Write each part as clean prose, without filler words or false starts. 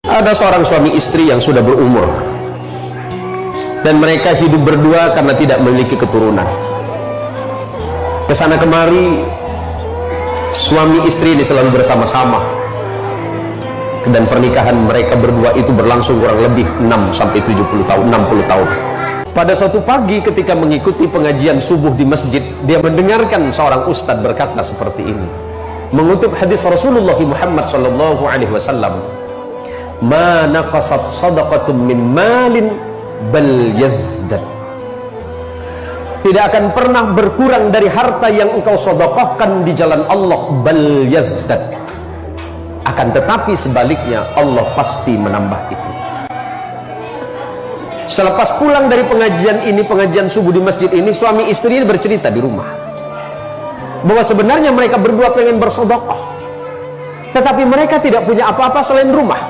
Ada seorang suami istri yang sudah berumur dan mereka hidup berdua karena tidak memiliki keturunan. Kesana kemari suami istri ini selalu bersama-sama, dan pernikahan mereka berdua itu berlangsung kurang lebih 6-70 tahun, 60 tahun. Pada suatu pagi ketika mengikuti pengajian subuh di masjid, dia mendengarkan seorang ustadz berkata seperti ini, mengutip hadis Rasulullah Muhammad SAW, "Ma naqasat sadaqatun min malin bal yazdad." Tidak akan pernah berkurang dari harta yang engkau sedekahkan di jalan Allah, bal yazdad. Akan tetapi sebaliknya Allah pasti menambah itu. Selepas pulang dari pengajian ini, pengajian subuh di masjid ini, suami istri ini bercerita di rumah bahwa sebenarnya mereka berdua pengen bersedekah, tetapi mereka tidak punya apa-apa selain rumah.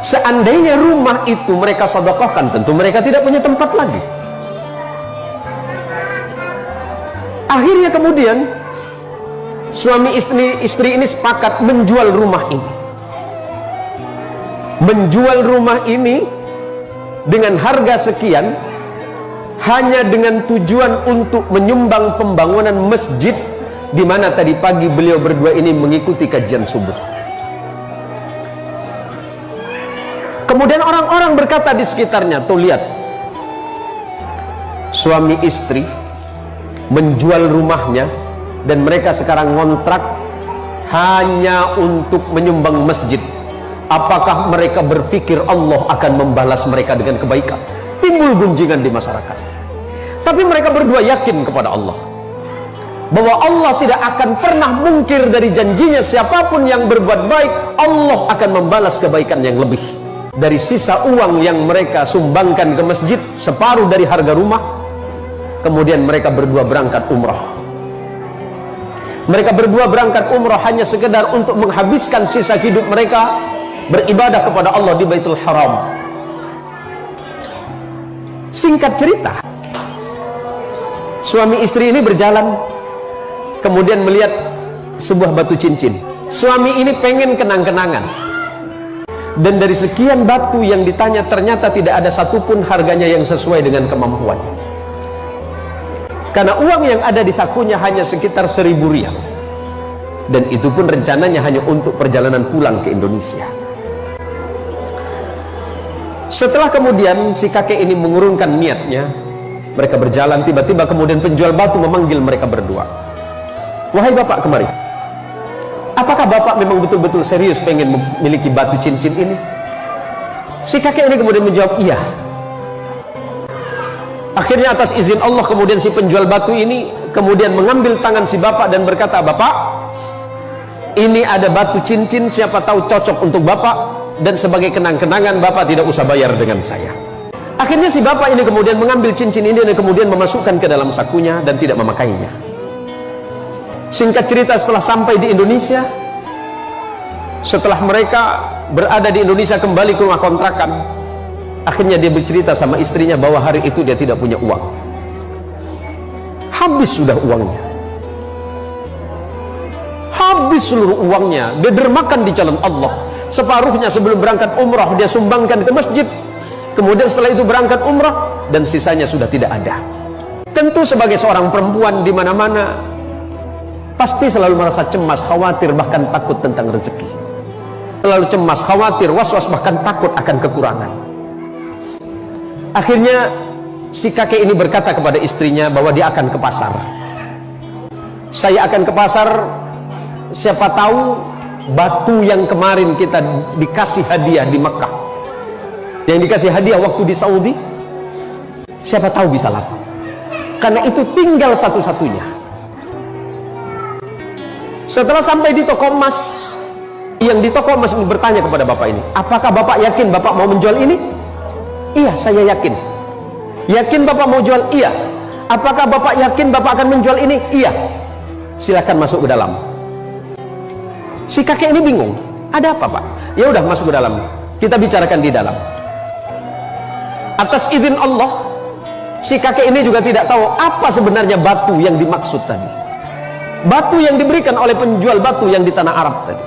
Seandainya rumah itu mereka sedekahkan, tentu mereka tidak punya tempat lagi. Akhirnya kemudian suami istri ini sepakat menjual rumah ini. Menjual rumah ini dengan harga sekian, hanya dengan tujuan untuk menyumbang pembangunan masjid di mana tadi pagi beliau berdua ini mengikuti kajian subuh. Kemudian orang-orang berkata di sekitarnya, tuh lihat, suami istri menjual rumahnya dan mereka sekarang ngontrak hanya untuk menyumbang masjid. Apakah mereka berpikir Allah akan membalas mereka dengan kebaikan? Timbul gunjingan di masyarakat. Tapi mereka berdua yakin kepada Allah bahwa Allah tidak akan pernah mungkir dari janjinya. Siapapun yang berbuat baik, Allah akan membalas kebaikan yang lebih. Dari sisa uang yang mereka sumbangkan ke masjid, separuh dari harga rumah, kemudian mereka berdua berangkat umrah. Mereka berdua berangkat umrah hanya sekedar untuk menghabiskan sisa hidup mereka beribadah kepada Allah di Baitul Haram. Singkat cerita, suami istri ini berjalan, kemudian melihat sebuah batu cincin. Suami ini pengen kenang-kenangan, dan dari sekian batu yang ditanya ternyata tidak ada satupun harganya yang sesuai dengan kemampuan. Karena uang yang ada di sakunya hanya sekitar 1.000 rial, dan itu pun rencananya hanya untuk perjalanan pulang ke Indonesia. Setelah kemudian si kakek ini mengurungkan niatnya, mereka berjalan, tiba-tiba kemudian penjual batu memanggil mereka berdua. "Wahai bapak, kemari. Apakah bapak memang betul-betul serius pengen memiliki batu cincin ini?" Si kakek ini kemudian menjawab, "Iya." Akhirnya atas izin Allah kemudian si penjual batu ini kemudian mengambil tangan si bapak dan berkata, "Bapak, ini ada batu cincin, siapa tahu cocok untuk bapak, dan sebagai kenang-kenangan bapak tidak usah bayar dengan saya." Akhirnya si bapak ini kemudian mengambil cincin ini dan kemudian memasukkan ke dalam sakunya dan tidak memakainya. Singkat cerita, setelah sampai di Indonesia, setelah mereka berada di Indonesia kembali ke rumah kontrakan, akhirnya dia bercerita sama istrinya bahwa hari itu dia tidak punya uang. Habis sudah uangnya, habis seluruh uangnya, dia dermakan di jalan Allah. Separuhnya sebelum berangkat umrah dia sumbangkan ke masjid, kemudian setelah itu berangkat umrah, dan sisanya sudah tidak ada. Tentu sebagai seorang perempuan di mana-mana pasti selalu merasa cemas, khawatir, bahkan takut tentang rezeki. Selalu cemas, khawatir, was-was, bahkan takut akan kekurangan. Akhirnya si kakek ini berkata kepada istrinya bahwa dia akan ke pasar. "Saya akan ke pasar, siapa tahu batu yang kemarin kita dikasih hadiah di Mekah, yang dikasih hadiah waktu di Saudi, siapa tahu bisa laku. Karena itu tinggal satu-satunya." Setelah sampai di toko emas, yang di toko emas ini bertanya kepada bapak ini, "Apakah bapak yakin bapak mau menjual ini?" "Iya, saya yakin." "Yakin bapak mau jual?" "Iya." "Apakah bapak yakin bapak akan menjual ini?" "Iya." "Silakan masuk ke dalam." Si kakek ini bingung, "Ada apa, Pak?" "Ya udah, masuk ke dalam, kita bicarakan di dalam." Atas izin Allah, si kakek ini juga tidak tahu apa sebenarnya batu yang dimaksud tadi. Batu yang diberikan oleh penjual batu yang di tanah Arab tadi.